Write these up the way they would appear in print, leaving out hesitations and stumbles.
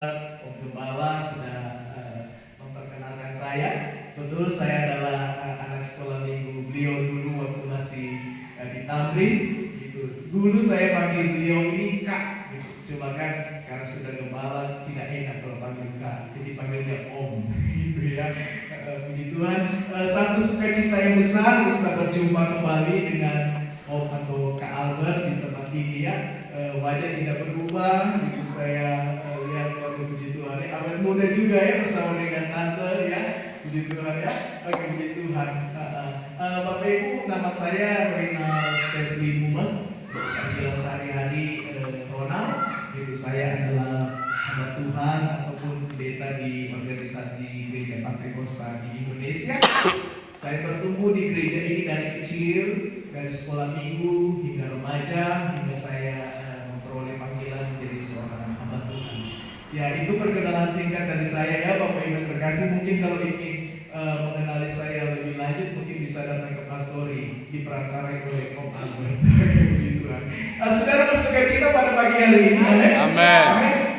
Om Gembala sudah memperkenalkan saya. Betul, saya adalah anak sekolah minggu beliau dulu waktu masih di Tamrin. Gitu. Dulu saya panggil beliau ini Kak, gitu. Cuma kan karena sudah Gembala tidak enak kalau panggil Kak, jadi panggilnya Om. Gitu ya. Puji Tuhan, satu sukacita yang besar bisa berjumpa kembali dengan Om atau Kak Albert di tempat ini ya. Wajah tidak berubah, gitu saya lihat waktu puji Tuhan. Awet muda juga ya bersama dengan tante ya, puji Tuhan ya. Oke, puji Tuhan. Bapak Ibu, nama saya Reynald Stefli Mumet, panggilan sehari-hari Ronald. Jadi saya adalah hamba Tuhan ataupun pendeta di organisasi Gereja Pantai Kosta di Indonesia. Saya bertumbuh di gereja ini dari kecil, dari sekolah minggu hingga remaja, hingga saya memperoleh panggilan menjadi seorang hamba Tuhan. Ya, itu perkenalan singkat dari saya ya, Bapak Ibu terkasih. Mungkin kalau ingin mengenali saya lebih lanjut, mungkin bisa datang ke Pastori, diperantarai oleh Om Albert. Puji Tuhan. Saudara bersukacita pada pagi hari ini, amin. Amin.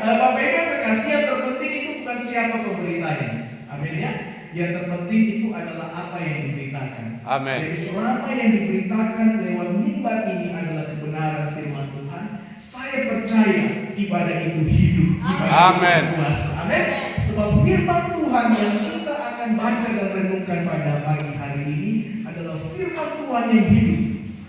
Bapak Ibu terkasih, yang terpenting itu bukan siapa pemberitanya, amin ya. Yang terpenting itu adalah apa yang diberitakan. Amin. Jadi selama yang diberitakan lewat mimbar ini adalah kebenaran firman Tuhan, saya percaya ibadah itu hidup, ibadah itu berkuasa. Amin. Sebab firman Tuhan yang kita akan baca dan renungkan pada pagi hari ini adalah firman Tuhan yang hidup.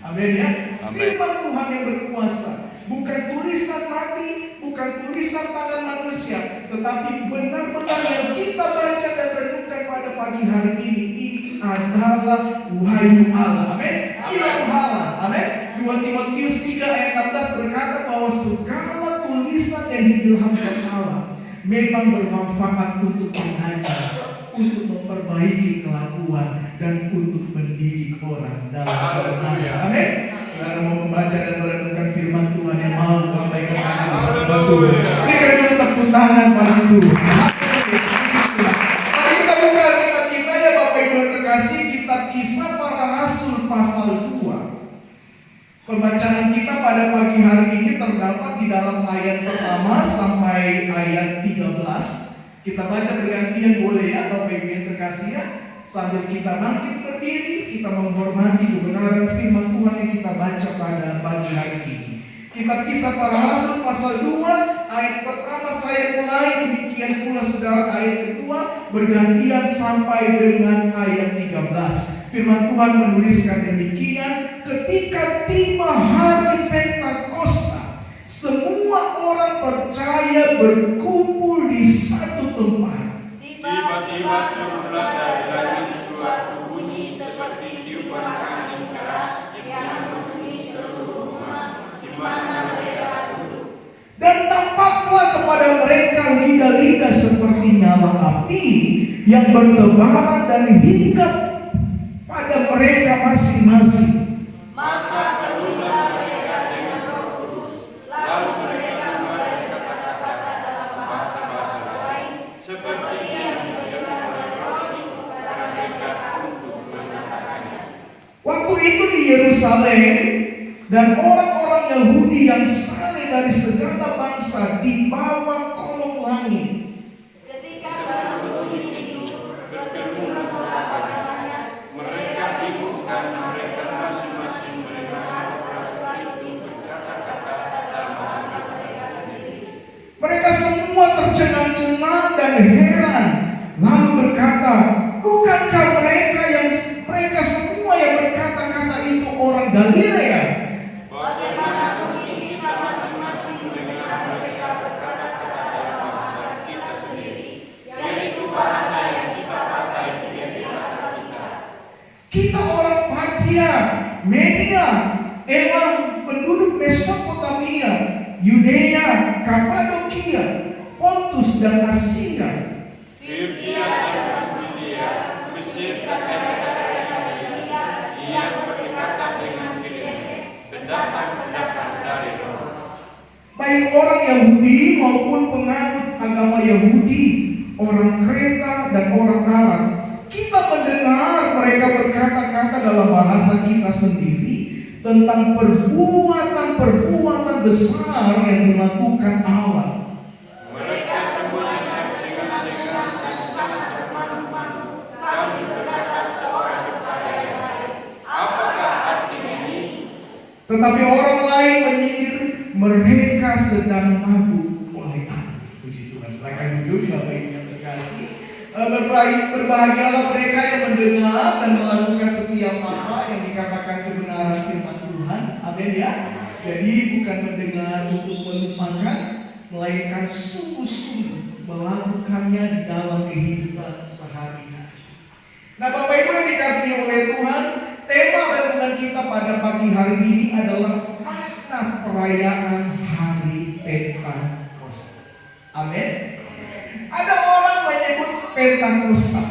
Amin ya. Firman Tuhan yang berkuasa, bukan tulisan mati, bukan tulisan tangan manusia, tetapi benar-benar yang kita baca dan renungkan pada pagi hari ini adalah wahyu Allah. Amin. Ilham Allah. Amin. 2 Timotius 3 ayat 16 berkata bahwa segala tulisan yang diilhamkan Allah memang bermanfaat untuk mengajar, untuk memperbaiki kelakuan, dan untuk mendidik orang dalam kebenaran. Amin. Saudara mau membaca dan merenungkan firman Tuhan yang mau melambaikan tangan membantu. Berikan dulu tepuk tangan pada Tuhan. Mari kita buka kitab kita ya Bapak Ibu terkasih, kitab Kisah Para Rasul pasal 2. Pembacaan kita pada pagi hari ini terdapat di dalam ayat pertama sampai ayat 13. Kita baca bergantian boleh ya Bapak Ibu yang terkasih ya. Sambil kita bangkit berdiri, kita menghormati kebenaran firman Tuhan yang kita baca pada pagi hari ini. Kitab Kisah Para Rasul pasal 2 ayat pertama saya mulai, demikian pula saudara ayat kedua, bergantian sampai dengan ayat 13. Firman Tuhan menuliskan demikian, ketika tiba hari Pentakosta, semua orang percaya berkumpul di satu tempat. Tiba-tiba terbelah dari langit suatu bunyi seperti tiupan angin keras yang memenuhi seluruh rumah di mana mereka duduk. Dan tampaklah kepada mereka lidah-lidah seperti nyala api yang bertebaran dan hinggap pada mereka masing-masing. Maka penuhlah mereka dengan Roh Kudus, lalu mereka mulai berkata-kata dalam bahasa-bahasa lain seperti yang diberikan oleh Roh itu kepada mereka untuk mengatakannya. Waktu itu di Yerusalem, dan orang-orang Yahudi yang saleh dari segala bangsa dibawa kolong langit. Ketika baru bunyi itu berkerumunlah padanya, mereka bingung karena mereka masing-masing mendengar suara itu kata-kata dalam bahasa mereka sendiri. Mereka semua tercengang-cengang dan heran, lalu berkata, bukankah mereka semua yang berkata-kata itu orang Galilea? Bagaimana mungkin kita masing-masing mendengar mereka berkata-kata dalam bahasa kita sendiri, yaitu bahasa yang kita pakai menjadi bahasa kita. Kita orang Partia, Media, Elam, penduduk Mesopotamia, Yudea, Kapadokia, Pontus dan Asia, Firgia dan Pamfilia, Mesir dan daerah-daerah Galilea yang berdekatan dengan Kirene, pendatang-pendatang dari Roma. baik orang Yahudi maupun penganut agama Yahudi, orang Kreta dan orang Arab. Kita mendengar mereka berkata-kata dalam bahasa kita sendiri tentang perbuatan-perbuatan besar yang dilakukan Allah. Mereka Tetapi orang lain menyindir, mereka sedang mabuk oleh angin. Puji Tuhan. Silakan duduk Bapak Ibu yang terkasih. Berbahagialah mereka yang mendengar dan melakukan setiap apa yang dikatakan kebenaran firman Tuhan. Amin ya. Jadi bukan mendengar untuk melupakan, melainkan sungguh-sungguh melakukannya di dalam kehidupan sehari-hari. Nah Bapak Ibu yang dikasihi oleh Tuhan, tema renungan kita pada pagi hari ini adalah makna perayaan hari Pentakosta. Amin. Ada orang menyebut Pentakosta,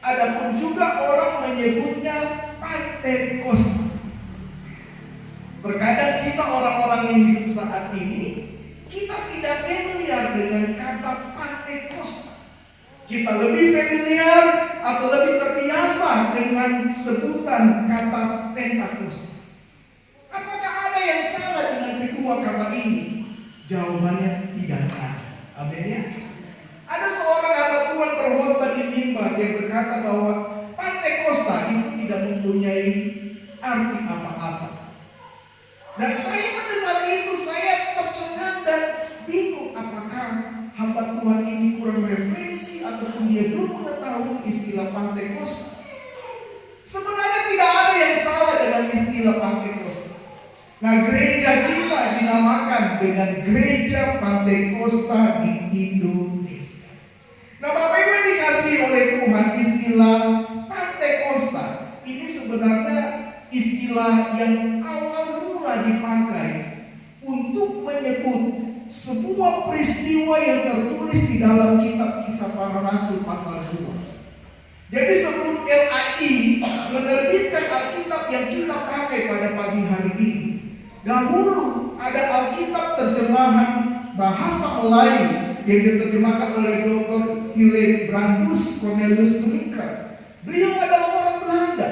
adapun juga orang menyebutnya Pentekosta. Terkadang kita orang-orang yang hidup saat ini, kita tidak familiar dengan kata Pentekosta. Kita lebih familiar atau lebih terbiasa dengan sebutan kata Pentakosta. Apakah ada yang salah dengan kedua kata ini? Jawabannya tidak ada. Amin ya. Ada seorang hamba Tuhan berkhotbah di mimbar, dia berkata bahwa Pentekosta itu tidak mempunyai arti apa-apa. Dan saya mendengar itu, saya tercengang dan bingung, apakah hamba Tuhan ini kurang referensi ataupun dia belum mengetahui istilah Pentekosta. Sebenarnya tidak ada yang salah dengan istilah Pentekosta. Nah, gereja kita dinamakan dengan Gereja Pentekosta di Indonesia. Nah, Bapak Ibu yang dikasihi oleh Tuhan, istilah Pentekosta ini sebenarnya istilah yang awal mula dipakai untuk menyebut sebuah peristiwa yang tertulis di dalam kitab Kisah Para Rasul pasal 2. Jadi sebelum LAI menerbitkan Alkitab yang kita pakai pada pagi hari ini, dahulu ada Alkitab terjemahan bahasa Melayu yang diterjemahkan oleh Dr. Hildebrandus Cornelius Brinker. Beliau adalah orang Belanda.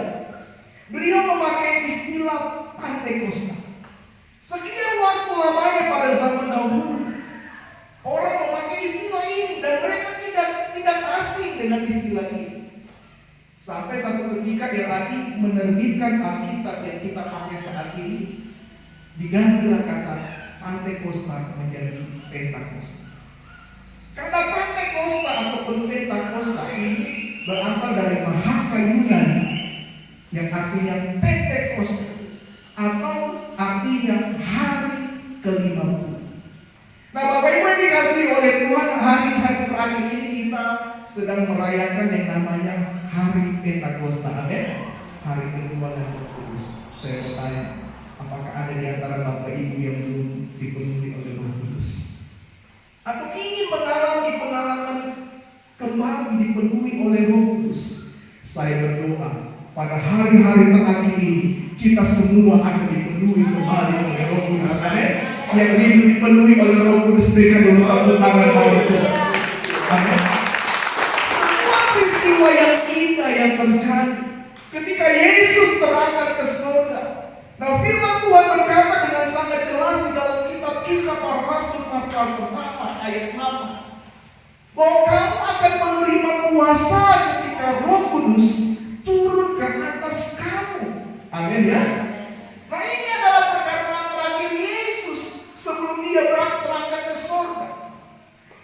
Beliau memakai istilah Pentekosta. Sekian waktu lamanya pada zaman dahulu, orang memakai istilah ini dan mereka tidak asing dengan istilah ini. Sampai satu ketika LAI menerbitkan Alkitab yang kita pakai saat ini, digantilah kata Pentekosta menjadi Pentakosta. Kata Pentekosta ataupun Pentakosta ini berasal dari bahasa Yunani yang artinya Pentekosta atau artinya hari ke-50. Nah Bapak Ibu yang dikasihi oleh Tuhan, hari-hari terakhir ini kita sedang merayakan yang namanya Hari Pentakosta. Amin. Hari kedua dan Roh Kudus. Saya bertanya, apakah ada di antara Bapak Ibu yang belum dipenuhi oleh Roh Kudus? Atau ingin mengalami pengalaman kembali dipenuhi oleh Roh Kudus? Saya berdoa pada hari-hari terakhir ini kita semua akan dipenuhi kembali oleh Roh Kudus. Amin. Yang rindu dipenuhi oleh Roh Kudus, berikan dulu tepuk tangan bagi Tuhan. Amin. Semua peristiwa yang indah yang terjadi ketika Yesus terangkat ke surga. Nah, firman Tuhan berkata dengan sangat jelas di dalam kitab Kisah Para Rasul pasal pertama ayat 6, bahwa kamu akan menerima kuasa ketika Roh Kudus turun ke atas kamu. Amin ya. Nah, ini adalah perkataan terakhir Yesus sebelum dia berangkat ke surga.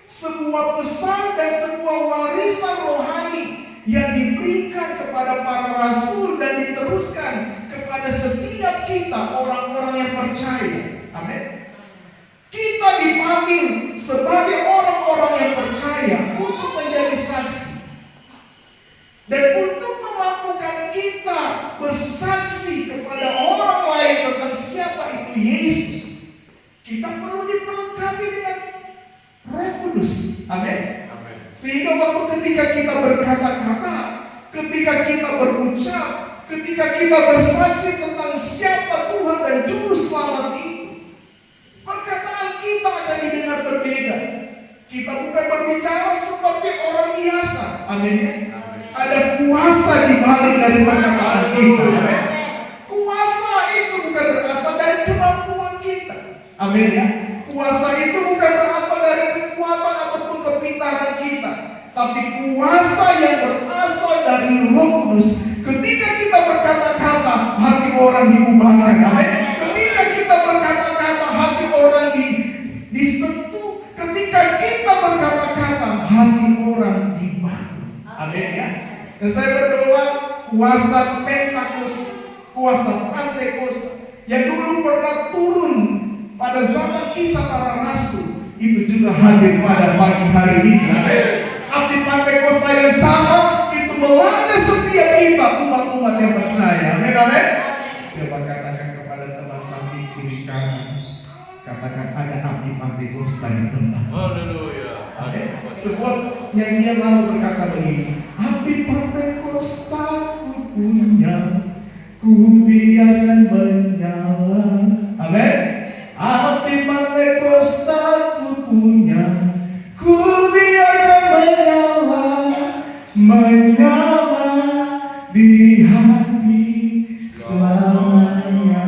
Sebuah pesan dan sebuah warisan rohani yang diberikan kepada para rasul dan diteruskan kepada setiap kita orang-orang yang percaya. Amin. Kita dipanggil sebagai orang-orang yang percaya untuk menjadi saksi dan untuk memampukan kita bersaksi kepada orang lain tentang siapa itu Yesus. Kita perlu diperlengkapi dengan Roh Kudus. Amin. Sehingga waktu ketika kita berkata-kata, ketika kita berucap, ketika kita bersaksi tentang siapa Tuhan dan Juru Selamat itu, perkataan kita akan didengar berbeda. Kita bukan berbicara seperti orang biasa. Amin. Ada kuasa di balik dari perkataan kita. Amin. Kuasa itu bukan berasal dari kemampuan kita. Amin ya. Kuasa itu bukan berasal dari kekuatan ataupun kepintaran kita, tapi kuasa yang berasal dari Roh Kudus. Ketika kita berkata-kata, hati orang diubahkan. Amin. Ketika Amin ya. Dan saya berdoa kuasa Pentakosta yang dulu pernah turun pada zaman kisah para rasul itu juga hadir pada pagi hari ini. Api Pentakosta yang sama itu melanda setiap kita umat-umat yang percaya. Amin, amin. Coba katakan kepada teman samping kiri kanan, katakan ada api Pentakosta di tempat. Haleluya. Sebuah nyanyian lalu berkata begini, api Pentakosta ku punya, ku biarkan menyala. Amin. Api Pentakosta ku punya, ku biarkan menyala di hati selamanya.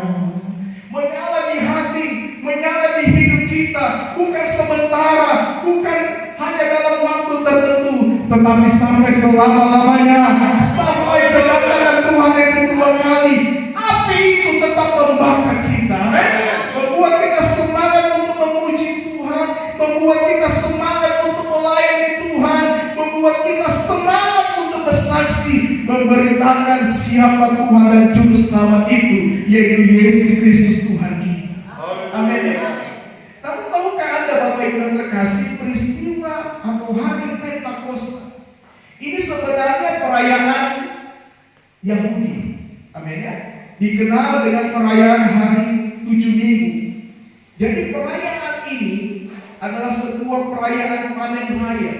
Menyala di hati, menyala di hidup kita, bukan sementara, bukan hanya dalam waktu tertentu, tetapi sampai selama-lamanya, sampai kedatangan Tuhan yang kedua kali. Api itu tetap membakar kita, membuat kita semangat untuk memuji Tuhan, membuat kita semangat untuk melayani Tuhan, membuat kita semangat untuk bersaksi, memberitakan siapa Tuhan dan Juru Selamat itu, yaitu Yesus Kristus Tuhan kita. Amin. Namun tahukah Anda Bapak Ibu yang terkasih, peristiwa atau hari Pentakosta ini sebenarnya perayaan Yahudi. Amin ya. Dikenal dengan perayaan hari 7 minggu. Jadi perayaan ini adalah sebuah perayaan panen raya,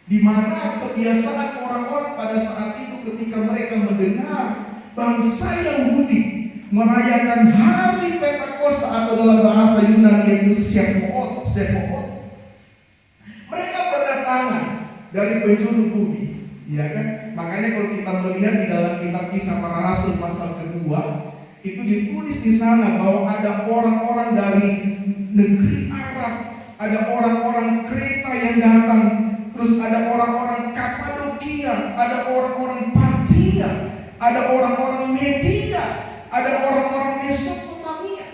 di mana kebiasaan orang-orang pada saat itu ketika mereka mendengar bangsa Yahudi merayakan hari Pentakosta atau dalam bahasa Yunani yaitu Shavuot. Mereka berdatangan dari penjuru bumi, ya kan? Makanya kalau kita melihat di dalam kitab Kisah Para Rasul pasal kedua, itu ditulis di sana bahwa ada orang-orang dari negeri Arab, ada orang-orang Kreta yang datang, terus ada orang-orang Kapadokia, ada orang-orang Partia, ada orang-orang Media, ada orang-orang Mesopotamia.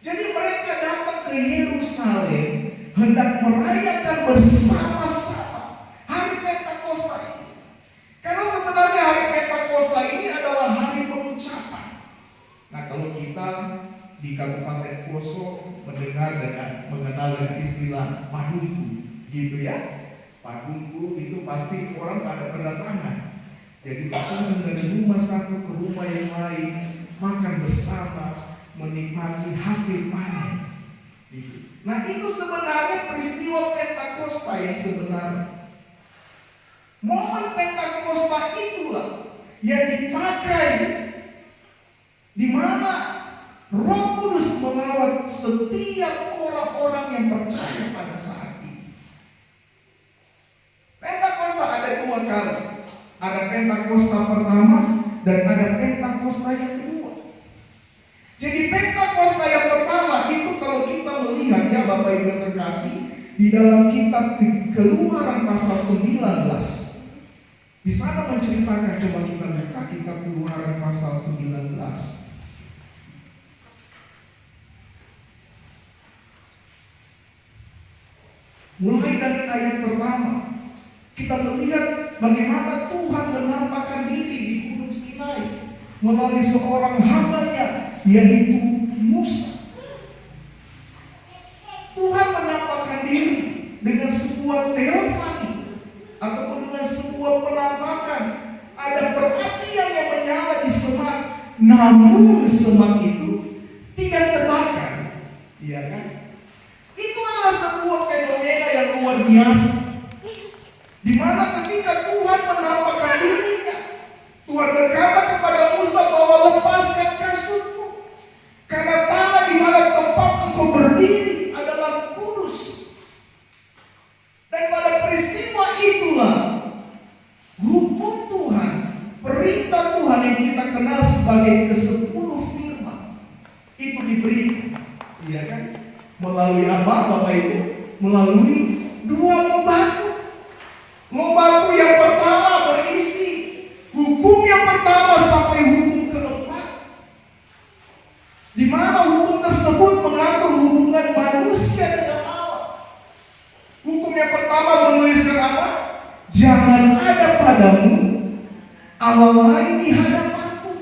Jadi mereka datang ke Yerusalem hendak merayakan bersama-sama hari Pentakosta ini. Karena sebenarnya hari Pentakosta ini adalah hari pengucapan. Nah, kalau kita di Kabupaten Poso mengenal dengan istilah padungku, gitu ya. Padungku itu pasti orang pada berdatangan. Jadi datang dari rumah satu ke rumah yang lain, makan bersama, menikmati hasil panen. Gitu. Nah, itu sebenarnya peristiwa Pentakosta yang sebenarnya. Momen Pentakosta itulah yang dipakai di mana Roh Kudus mengawal setiap orang-orang yang percaya pada saat itu. Pentakosta ada 2 kali. Ada Pentakosta pertama dan ada Pentakosta yang kedua. Jadi Pentakosta yang pertama itu kalau kita melihat ya Bapak Ibu yang terkasih, di dalam kitab Keluaran pasal 19. Di sana menceritakan, coba kita buka kitab Keluaran pasal 19. Mulai dari ayat pertama, kita melihat bagaimana Tuhan menampakkan diri di Gunung Sinai melalui seorang hamba-Nya, yaitu Musa. Tuhan menampakkan diri dengan sebuah teofani ataupun dengan sebuah penampakan. Ada perapian yang menyala di semak, namun semak itu tidak terbakar, iya kan? Itu adalah sebuah fenomena yang luar biasa, di mana ketika Tuhan menampakkan dirinya, Tuhan berkata kepada Musa bahwa lepaskan kasutmu, karena tanah di mana tempat engkau berdiri adalah kudus. Dan pada peristiwa itulah hukum Tuhan, perintah Tuhan yang kita kenal sebagai ke-10 firman itu diberikan, iya kan? Melalui apa Bapak Ibu? Melalui 2 loh batu. Loh batu yang pertama berisi hukum yang pertama sampai hukum keempat, di mana hukum tersebut mengatur hubungan manusia dengan Allah. Hukum yang pertama menuliskan apa? jangan ada padamu Allah lain di hadapanku.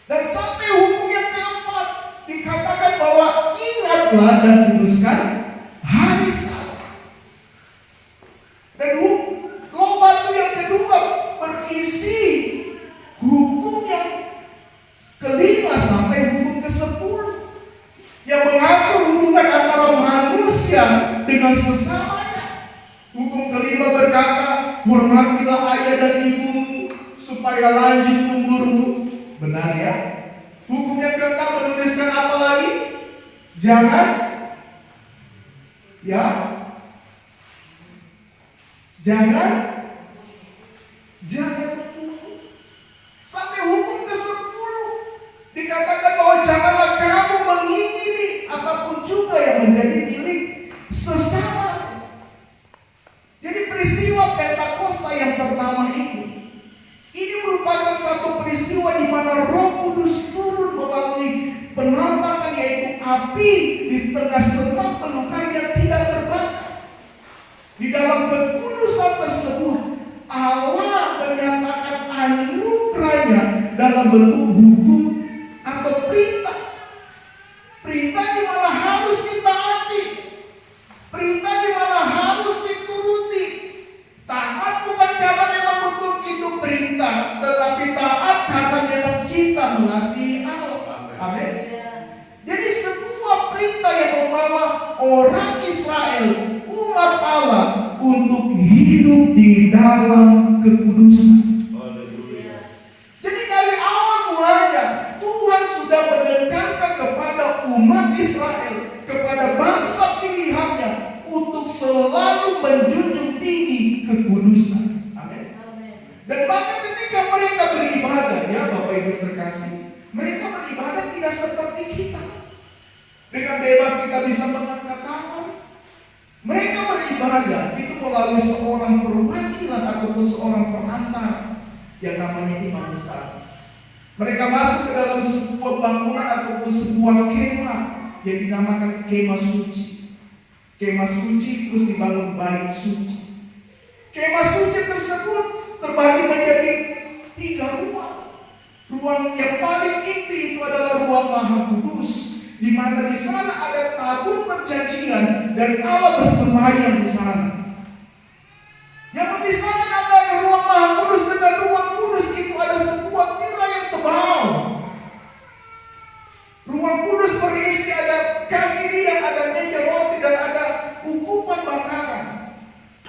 Dan sampai hukum yang keempat dikatakan bahwa ingatlah dan kuduskan hari Sabat. Dan batu yang kedua berisi hukum yang kelima sampai hukum ke-10 yang mengatur hubungan antara manusia dengan sesamanya. Hukum kelima berkata, hormatilah ayah dan ibumu supaya lanjut umurmu. Benar ya? Hukum yang keenam menuliskan apa lagi? Jangan membunuh. Sampai hukum ke-10 dikatakan bahwa janganlah kamu mengingini apapun juga yang menjadi milik sesama. Jadi peristiwa Pentakosta yang pertama ini merupakan satu peristiwa di mana Roh Kudus turun melalui penampakan, yaitu api di tengah semak belukar yang tidak terbakar. Di dalam pekudusan tersebut Allah menyatakan anugerahnya dalam bentuk hukum atau perintah. Perintah di mana harus ditaati, perintah di mana harus dituruti. Taat bukan karena memang betul itu perintah, tetapi taat karena memang kita mengasihi Allah. Amin. Jadi sebuah perintah yang membawa orang Israel, umat Allah, untuk hidup di dalam kekudusan. Jadi dari awal mulanya Tuhan sudah menekankan kepada umat Israel, kepada bangsa pilihannya, untuk selalu menjunjung tinggi kekudusan. Amin. Dan bahkan ketika mereka beribadah, ya Bapak Ibu yang terkasih, mereka beribadah tidak seperti kita. Dengan bebas kita bisa mengangkat tangan. Mereka beribadah itu melalui seorang perwakilan ataupun seorang perantara yang namanya imam besar. Mereka masuk ke dalam sebuah bangunan ataupun sebuah kemah yang dinamakan kemah suci. Kemah suci terus dibangun bait suci. Kemah suci tersebut terbagi menjadi 3 ruang. Ruang yang paling inti itu adalah ruang Maha Kudus, di mana di sana ada tabut perjanjian dan Allah bersemayam di sana. Yang memisahkan antara ruang Maha Kudus dengan ruang kudus itu ada sebuah tirai yang tebal. Ruang kudus berisi ada kaki dia, ada meja roti dan ada ukupan bakaran.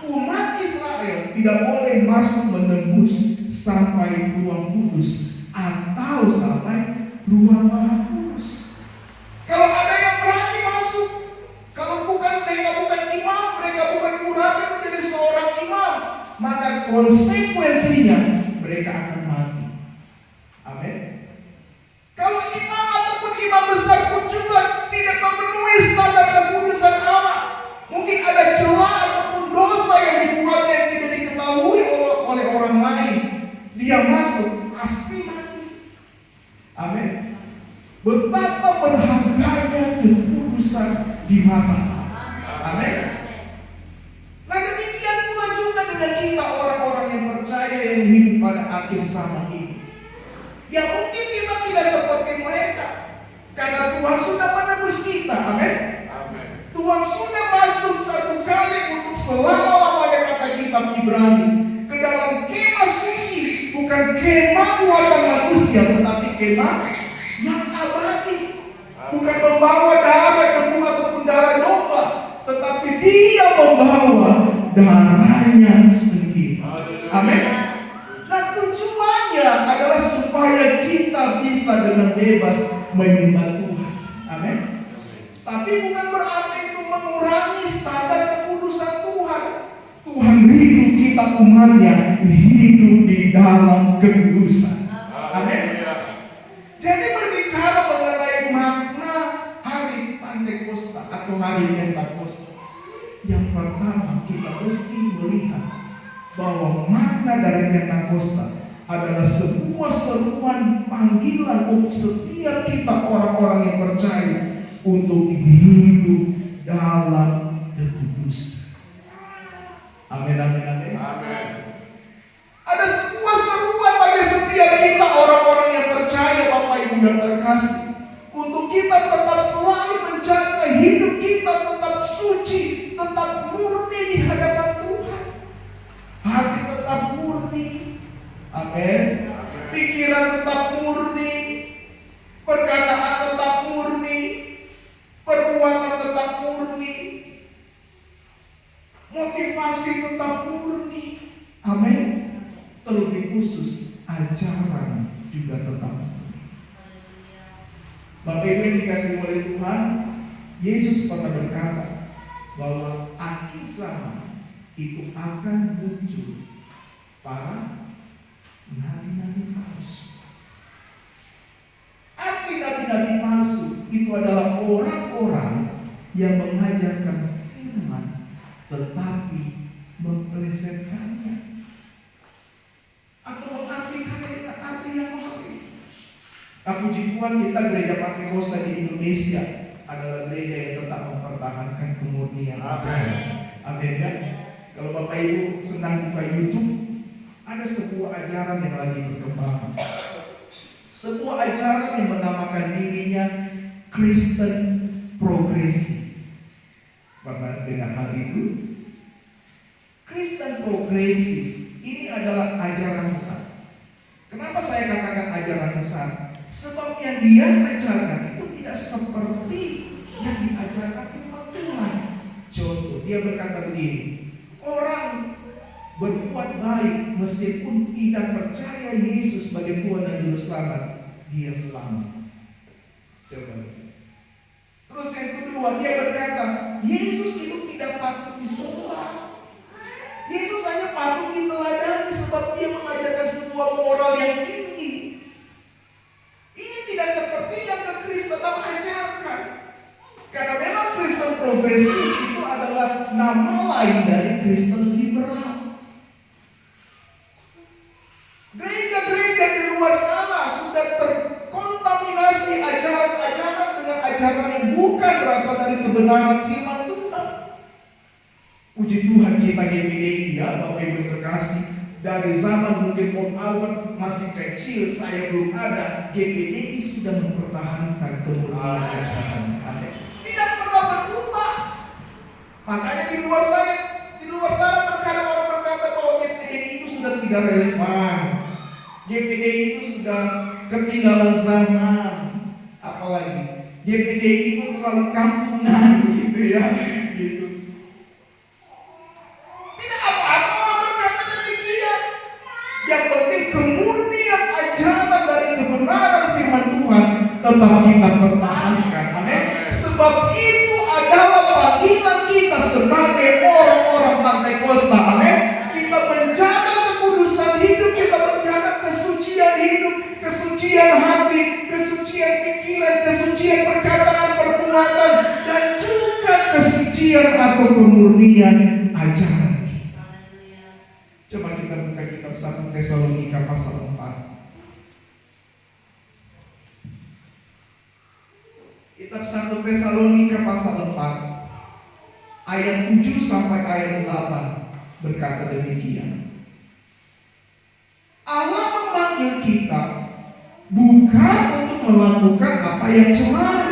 Umat Israel tidak boleh masuk menembus sampai ruang kudus atau sampai ruang Maha Kudus. Kalau ada yang berani masuk, kalau mereka bukan imam, mereka bukan urapi menjadi seorang imam, maka konsekuensinya mereka akan mati. Amin. Kalau imam ataupun imam besar pun juga tidak memenuhi standar kekudusan Allah, mungkin ada celah ataupun dosa yang dibuatnya yang tidak diketahui oleh orang lain, dia masuk pasti mati. Amin. Betapa berharganya kekudusan di mata Allah. Amin. Nah demikian pula juga dengan kita orang-orang yang percaya yang hidup pada akhir zaman ini. Ya mungkin kita tidak seperti mereka, karena Tuhan sudah menebus kita. Amin. Tuhan sudah masuk satu kali untuk selama-lamanya, kata kitab Ibrani, ke dalam kemah suci, bukan kemah buatan manusia, tetapi kemah yang abadi. Bukan membawa darah lembu ataupun darah domba, tetapi Dia membawa darahnya sendiri. Amin. Nah tujuannya adalah supaya kita bisa dengan bebas menyembah Tuhan. Amin. Tapi bukan berarti itu mengurangi standar kekudusan Tuhan. Tuhan rindu kita umatnya hidup di dalam kekudusan. Amin. Jadi berbicara mengenai makna hari Pentakosta atau hari Pentakosta, yang pertama kita mesti melihat bahwa makna dari Pentakosta adalah sebuah seruan panggilan untuk setiap kita orang-orang yang percaya untuk hidup dalam kekudusan. Amin, amin, amin. Amin. Pikiran tetap murni, perkataan tetap murni, perbuatan tetap murni, motivasi tetap murni. Amin. Terlebih khusus ajaran juga tetap murni. Bapak Ibu yang dikasihi oleh Tuhan, Yesus pernah berkata bahwa akhir zaman itu akan muncul para nabi-nabi palsu. Arti nabi-nabi palsu itu adalah orang-orang yang mengajarkan firman tetapi mempelesetkannya atau mengartikannya dengan arti yang lain. Puji Tuhan, kita gereja Pantekosta di Indonesia adalah gereja yang tetap mempertahankan kemurnian ajaran. Amin ya. Kalau Bapak Ibu senang buka YouTube, ada sebuah ajaran yang lagi berkembang. Sebuah ajaran yang menamakan dirinya Kristen progresif. Pernah dengar hal itu? Kristen progresif ini adalah ajaran sesat. Kenapa saya katakan ajaran sesat? Sebab yang dia ajarkan itu tidak seperti yang diajarkan firman Tuhan. Contoh, dia berkata begini, orang berbuat baik meskipun tidak percaya Yesus sebagai Tuhan dan Juru Selamat, dia selamat. Coba. Terus yang kedua, dia berkata, Yesus itu tidak patut disembah. Yesus hanya patut diteladani sebab dia mengajarkan sebuah moral yang tinggi. Ini tidak seperti yang Kristen ajarkan. Karena memang Kristen progresif itu adalah nama lain dari Kristen liberal. Gereja-gereja di luar sana sudah terkontaminasi ajaran-ajaran dengan ajaran yang bukan berasal dari kebenaran firman Tuhan. Puji Tuhan, kita GPDI ya, Bapak Ibu terkasih. Dari zaman mungkin Om Albert masih kecil, saya belum ada, GPDI sudah mempertahankan kemurnian ajaran. Tidak pernah berubah. Makanya di luar sana terkadang orang berkata bahwa GPDI itu sudah tidak relevan. GPDI itu sudah ketinggalan zaman. Apalagi GPDI itu terlalu kampungan gitu ya, gitu. Tidak apa-apa orang berkata demikian. Yang penting kemurnian ajaran dari kebenaran firman Tuhan tetap kita pertahankan. Amin. Sebab itu adalah panggilan kita sebagai orang-orang Pantekosta. Amin. Kita menjaga kekudusan hidup, kita menjaga kesucian hidup, kesucian hati, kesucian pikiran, kesucian perkataan, perbuatan, dan juga kesucian atau kemurnian ajaran kita. Coba kita buka kitab 1 Tesalonika pasal 4. Kitab 1 Tesalonika pasal 4 ayat 7 sampai ayat 8 berkata demikian. Allah memanggil kita bukan untuk melakukan apa yang cemar,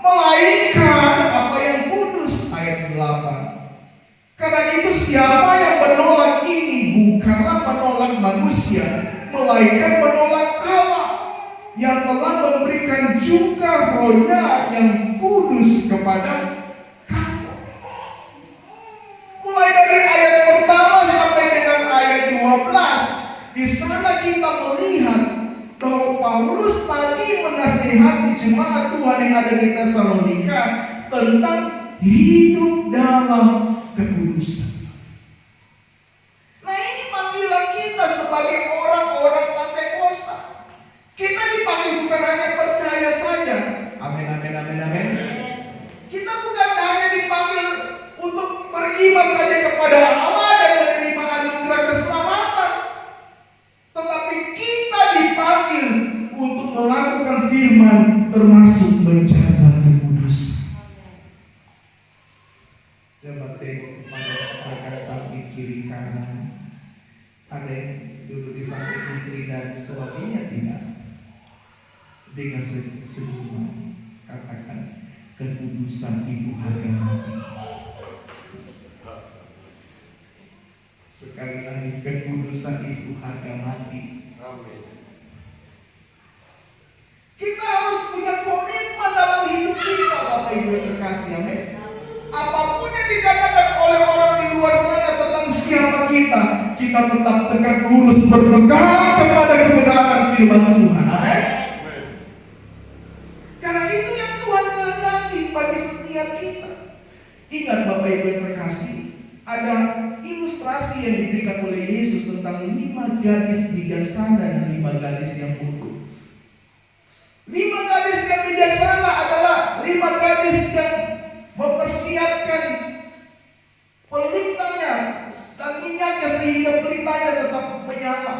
melainkan apa yang kudus. Ayat 8. Karena itu siapa yang menolak ini bukanlah menolak manusia, melainkan menolak Allah yang telah memberikan juga Roh-Nya yang kudus kepada kamu. Mulai dari ayat pertama sampai dengan ayat 12, di sana kita melihat bahwa Paulus tadi menasihati jemaat Tuhan yang ada di Tesalonika tentang hidup dalam kekudusan. Nah, ini panggilan kita sebagai orang-orang Pantekosta. Kita dipanggil bukan hanya percaya saja. Amin, amin, amin, amin. Kita bukan hanya dipanggil untuk beriman saja kepada Allah dan menerima anugerah keselamatan, tetapi kita dipanggil untuk melakukan firman, termasuk menjaga kekudusan. Coba tengok kepada rekan samping kiri kanan. Ada yang duduk di samping istri dan suaminya tidak? Dengan senyuman katakan, kekudusan itu harga mati. Sekali lagi, kekudusan itu harga mati. Amin. Kita harus punya komitmen dalam hidup kita, Bapak Ibu yang terkasih. Amin. Apapun yang dikatakan oleh orang di luar sana tentang siapa kita tetap tegak lurus berpegang kepada kebenaran firman Tuhan. Amin. Karena itu yang Tuhan kehendaki bagi setiap kita. Ingat Bapak Ibu yang terkasih, ada ilustrasi yang diberikan oleh Yesus tentang 5 gadis bijaksana dan 5 gadis yang bodoh. 5 gadis yang bijaksana adalah 5 gadis yang mempersiapkan pelitanya dan minyaknya sehingga pelitanya tetap menyala.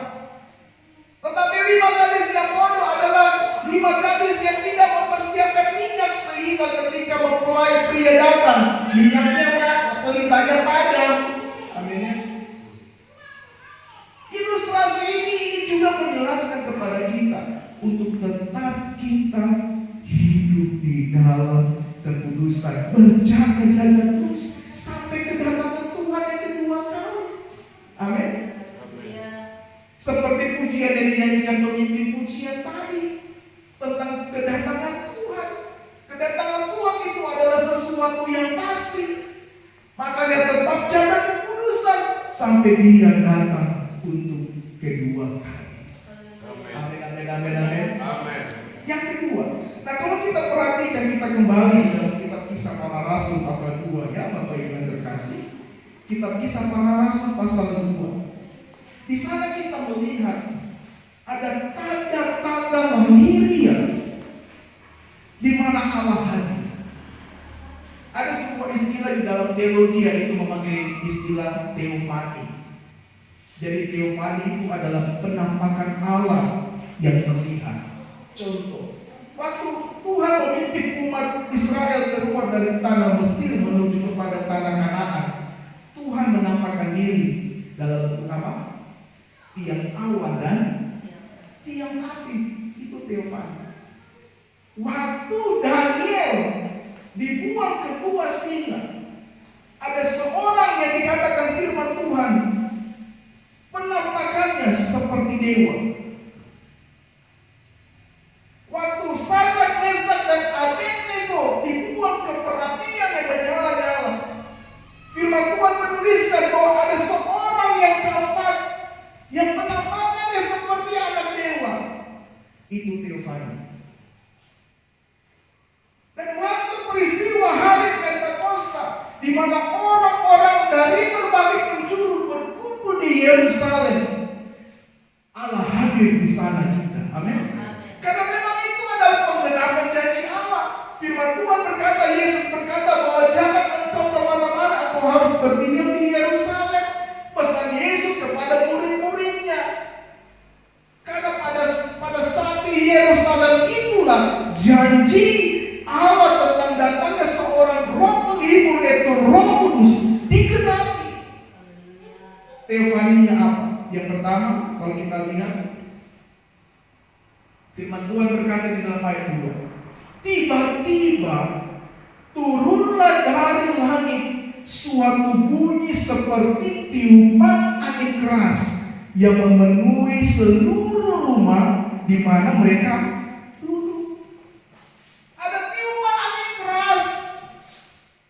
Tetapi 5 gadis yang bodoh adalah 5 gadis yang tidak mempersiapkan minyak sehingga ketika mempelai pria datang, minyaknya pelitanya padam. Amin. Ilustrasi ini juga menjelaskan kepada kita untuk tetap kita hidup di dalam kekudusan, berjaga-jaga terus sampai kedatangan Tuhan yang kedua kali. Amin. Seperti pujian yang dinyanyikan pemimpin pujian tadi tentang kedatangan Tuhan. Kedatangan Tuhan itu adalah sesuatu yang pasti. Makanya tetap jaga kekudusan sampai Dia datang untuk kedua kali. Amin, amin, amin, amin. Amin. Yang kedua, nah kalau kita perhatikan, kita kembali dalam kitab Kisah Para Rasul pasal 2 ya Bapak Ibu yang terkasih. Kitab Kisah Para Rasul pasal 2. Di sana kita melihat ada tanda-tanda lahiriah di mana Allah hadir. Ada sebuah istilah di dalam teologi itu memakai istilah teofani. Jadi teofani itu adalah penampakan Allah yang terlihat. Contoh, waktu Tuhan memimpin umat Israel keluar dari tanah Mesir menuju kepada tanah Kanaan, Tuhan menampakkan diri dalam bentuk apa? Tiang awan dan tiang api. Itu teofani. Waktu Daniel dibuang ke gua singa, ada seorang yang dikatakan firman Tuhan penampakannya seperti dewa. Waktu Sadrak, Mesak dan Abednego dibuang ke perapian yang menyala-nyala, firman Tuhan menuliskan bahwa ada seorang yang keempat yang penampakannya seperti anak dewa. Itu teofani. Dan waktu peristiwa hari Pentakosta, di mana orang-orang dari berbagai penjuru berkumpul di Yerusalem, Allah hadir di sana juga. Amin. Karena memang itu adalah penggenapan janji Allah. Firman Tuhan berkata, Yesus berkata bahwa jangan engkau kemana-mana, engkau harus berdiam di Yerusalem. Pesan Yesus kepada murid-muridnya. Karena pada saat di Yerusalem itulah janji Allah tentang datangnya seorang roh penghibur yaitu Roh Kudus digenapi. Teofaninya apa? Yang pertama, kalau kita lihat firman Tuhan berkata di dalam ayat 2, tiba-tiba turunlah dari langit suatu bunyi seperti tiupan angin keras yang memenuhi seluruh rumah di mana mereka duduk. Ada tiupan angin keras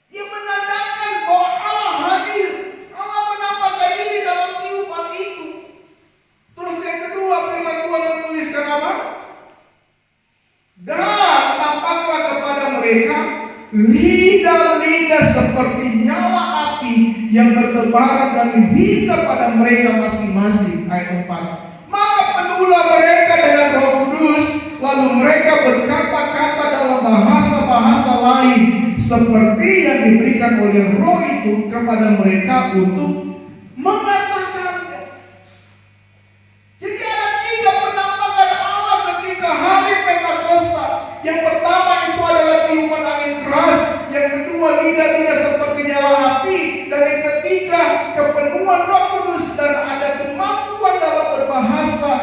yang menandakan bahwa Allah hadir. Allah menampakkan diri dalam tiupan itu. Terus yang kedua, firman Tuhan menuliskan apa? Dan tampaklah kepada mereka lidah-lidah seperti nyala api yang bertebaran dan hingga pada mereka masing-masing. Ayat 4. Maka penuhlah mereka dengan Roh Kudus, lalu mereka berkata-kata dalam bahasa-bahasa lain seperti yang diberikan oleh Roh itu kepada mereka untuk mengatakannya. Jadi ada 3 penampakan Allah ketika hari Pentakosta. Yang pertama itu adalah tiupan angin keras, yang kedua lidah-lidah seperti nyala api, dan yang ketiga kepenuhan Roh Kudus dan ada kemampuan dalam berbahasa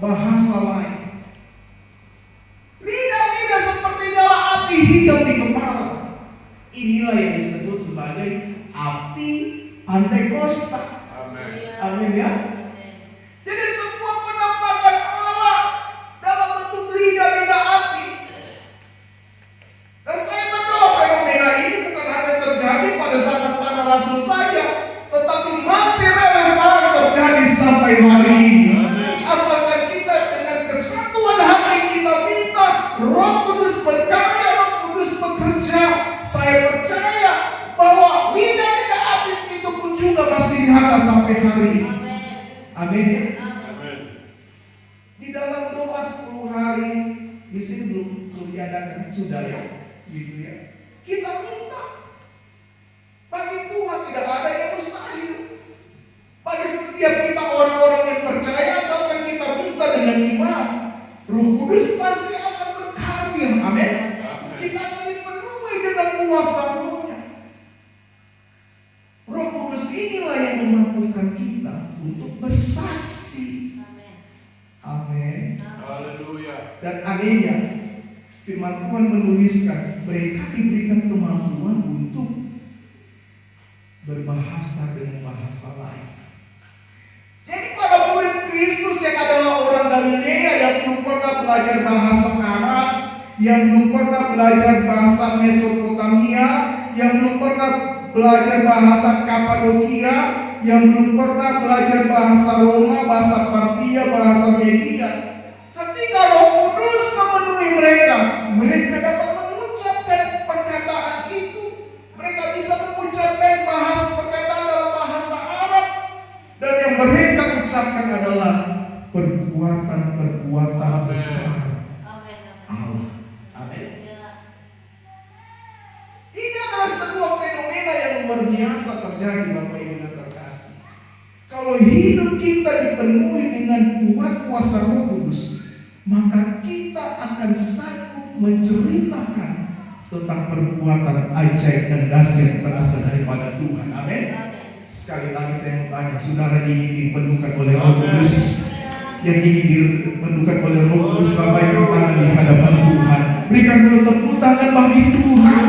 bahasa lain. Lidah-lidah seperti nyala api hitam di kepala. Inilah yang disebut sebagai api Pentakosta. Amin. Amin ya. Jadi semua penampakan Allah dalam bentuk lidah-lidah hati. Dan saya berdoa fenomena ini bukan hanya terjadi pada zaman para rasul saja, tetapi masih relevan terjadi sampai hari ini. Asalkan kita dengan kesatuan hati kita minta Roh Kudus berkarya, Roh Kudus bekerja. Saya percaya bahwa lidah-lidah hati itu pun juga masih nyata sampai hari ini. Amin ya. Di dalam doa 10 hari di sini belum diadakan, sudah ya, gitu ya. Kita minta. Bagi Tuhan tidak ada yang mustahil. Bagi setiap kita orang-orang yang percaya, asalkan kita minta dengan iman, Roh Kudus pasti akan berkarya. Amin. Kita akan dipenuhi dengan kuasa Roh-Nya. Roh Kudus inilah yang memampukan kita untuk bersaksi. Amin. Haleluya. Dan anehnya, firman Tuhan menuliskan mereka diberikan kemampuan untuk berbahasa dengan bahasa lain. Jadi para murid Kristus yang adalah orang Galilea yang belum pernah belajar bahasa Arab, yang belum pernah belajar bahasa Mesopotamia, yang belum pernah belajar bahasa Kapadokia, yang belum pernah belajar bahasa Roma, bahasa Partia, bahasa Media. Ketika Roh Kudus memenuhi mereka, mereka dapat mengucapkan perkataan itu. Mereka bisa mengucapkan perkataan dalam bahasa Arab. Dan yang mereka ucapkan adalah perbuatan-perbuatan besar Allah. Amin. Ini adalah sebuah fenomena yang luar biasa terjadi, Bapak Ibu yang terkasih. Kalau hidup kita dipenuhi dengan kuat kuasa Roh Kudus, maka kita akan sanggup menceritakan tentang perbuatan ajaib dan dahsyat berasal daripada Tuhan. Amin. Sekali lagi saya mau tanya, saudara ingin dipenuhkan oleh Roh Kudus? Yang ingin dipenuhkan oleh Roh Kudus, lambaikan tangan di hadapan Tuhan. Berikan dulu tepuk tangan bagi Tuhan.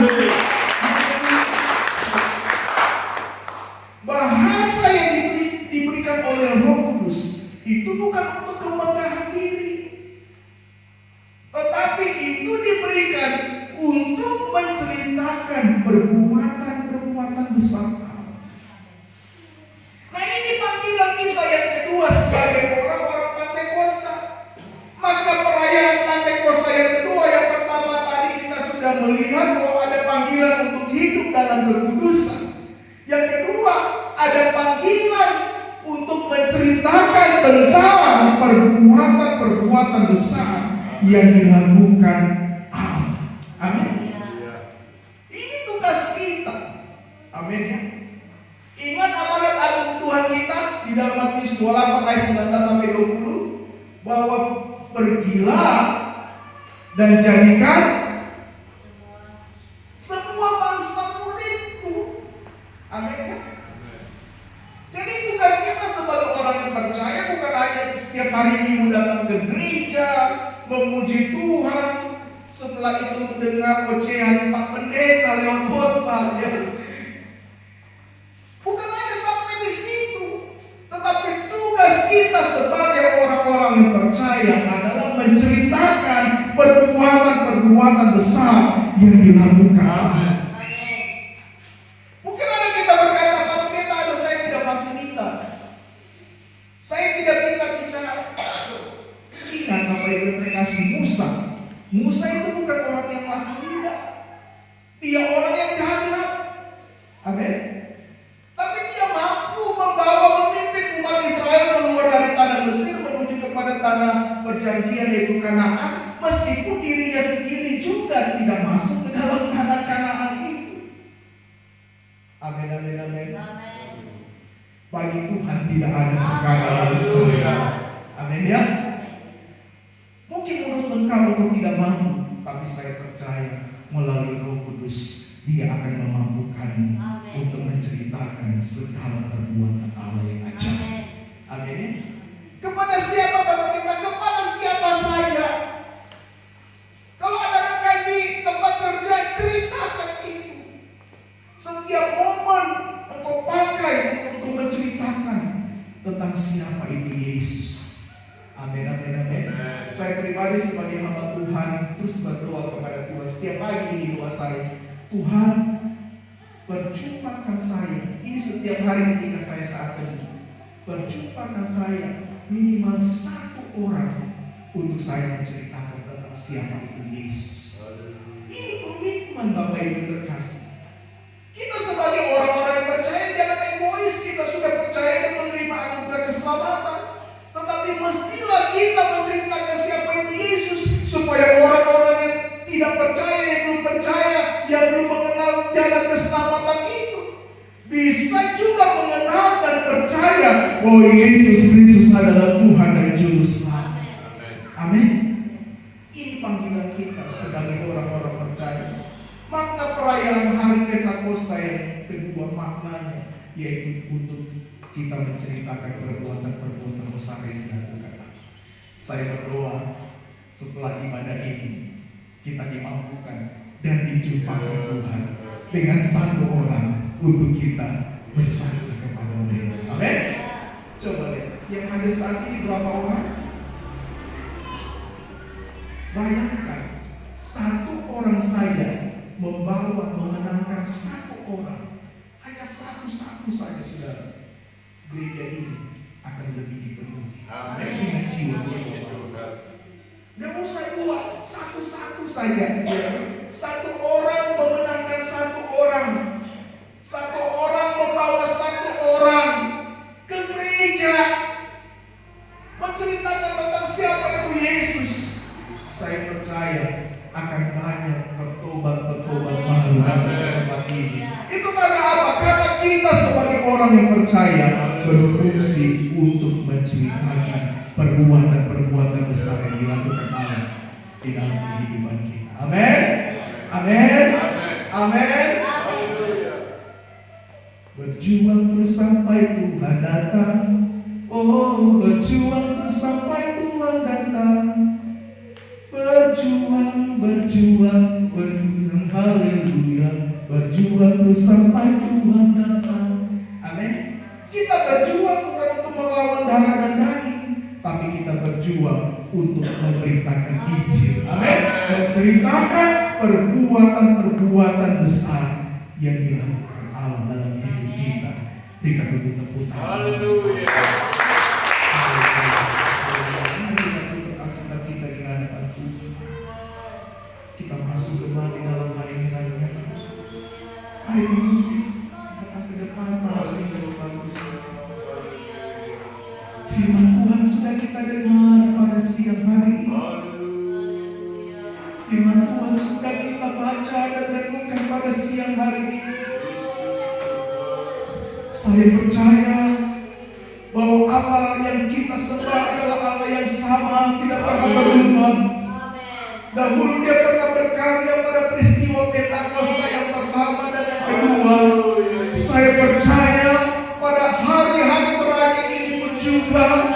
Bahasa yang diberikan oleh Roh Kudus itu bukan untuk kemegahan diri, tetapi itu diberikan untuk menceritakan perbuatan-perbuatan besar Allah. Nah, ini panggilan kita yang kedua sebagai orang-orang Pentakosta. Maka perayaan Pentakosta yang kedua, yang pertama tadi kita sudah melihat bahwa ada panggilan untuk hidup dalam kekudusan. Yang kedua, ada panggilan untuk menceritakan tentang perbuatan-perbuatan besar yang dilakukan Allah. Amin. Ini tugas kita. Amin ya. Ingat amanat agung Tuhan kita di dalam Matius 28 ayat 19 sampai 20, bahwa pergilah dan jadikan semua bangsa muridku. Amin ya. Jadi tugas kita sebagai orang yang percaya bukan hanya setiap hari Minggu datang ke gereja, memuji Tuhan, setelah itu mendengar ocehan Pak Pendeta lewat khotbah ya. Bukan hanya sampai di situ, tetapi tugas kita sebagai orang-orang yang percaya adalah menceritakan perbuatan-perbuatan besar yang dilakukan. Mungkin ada kita berkata, Pak Pendeta, aduh saya tidak fasilitas, saya tidak pintar bicara. Ingat Bapak Ibu terkasih, Musa itu bukan orang yang fasih lidah. Dia orang yang gagah. Amin. Tapi dia mampu memimpin umat Israel keluar dari tanah Mesir menuju kepada tanah perjanjian yaitu Kanaan, meskipun dirinya sendiri juga tidak masuk ke dalam tanah Kanaan itu. Amin, amin, amin. Bagi Tuhan tidak ada perkara yang mustahil. Amin ya. Mungkin menurut engkau tidak mampu, tapi saya percaya melalui Roh Kudus Dia akan memampukanmu untuk menceritakan segala perbuatan Allah yang ajaib. Amin. Kepada siapa Bapak kita? Kepada siapa saja. Kalau ada rekan di tempat kerja, ceritakan itu. Setiap momen engkau pakai untuk menceritakan tentang pribadi sebagai hamba Tuhan terus berdoa kepada Tuhan. Setiap pagi ini doa saya, Tuhan perjumpakan saya. Ini setiap hari ketika saya saat teduh. Perjumpakan saya minimal satu orang untuk saya menceritakan tentang siapa itu Yesus. Ini komitmen Bapak Ibu terkasih. Kita sebagai orang-orang yang percaya jangan egois. Kita sudah percaya dan menerima anugerah keselamatan, tetapi mestilah kita menceritakan siapa itu Yesus, supaya orang-orang yang tidak percaya, yang belum percaya, yang belum mengenal jalan keselamatan itu, bisa juga mengenal dan percaya bahwa Yesus Kristus adalah Tuhan dan Juru Selamat. Amin. Ini panggilan kita sebagai orang-orang percaya. Makna perayaan hari Pentakosta yang kedua maknanya yaitu untuk kita menceritakan perbuatan-perbuatan besar yang dilakukan. Saya berdoa setelah ibadah ini kita dimampukan dan dijumpakan Tuhan dengan satu orang untuk kita bersaksi kepada mereka. Amin. Coba lihat, yang ada saat ini berapa orang? Bayangkan satu orang saja mengenangkan satu orang, hanya satu-satu saja, saudara, gereja ini akan lebih dipenuhi dengan jiwa-jiwa. Tidak usah dua, satu-satu saja. Satu orang mengenangkan satu orang, satu orang membawa satu orang ke gereja, menceritakan tentang siapa itu Yesus. Saya percaya akan banyak bertobat baru datang ke tempat ini. Itu karena apa? Karena kita sebagai orang yang percaya berfungsi untuk menceritakan perbuatan-perbuatan besar yang dilakukan Allah di dalam kehidupan kita. Amin. Amin. Amin. Berjuang terus sampai Tuhan datang. Oh, berjuang terus sampai Tuhan datang. Berjuang, haleluya. Berjuang terus sampai Tuhan datang. Amin. Kita berjuang bukan untuk melawan darah dan daging, tapi kita berjuang untuk memberitakan Injil. Amin. Menceritakan perbuatan-perbuatan besar yang dilakukan Allah dalam hidup kita. Berikan dulu tepuk tangan. Haleluya. Kita masuk kembali dalam hari-harinya. Ayo musik, datang ke depan para singkat bagus. Firman Tuhan sudah kita dengar pada siang hari ini. Firman Tuhan sudah kita baca dan renungkan pada siang hari ini. Saya percaya bahwa Allah yang kita sembah adalah Allah yang sama, tidak pernah berubah. Dahulu Dia pernah berkarya pada peristiwa Pentakosta yang pertama dan yang kedua. Saya percaya pada hari-hari terakhir ini pun juga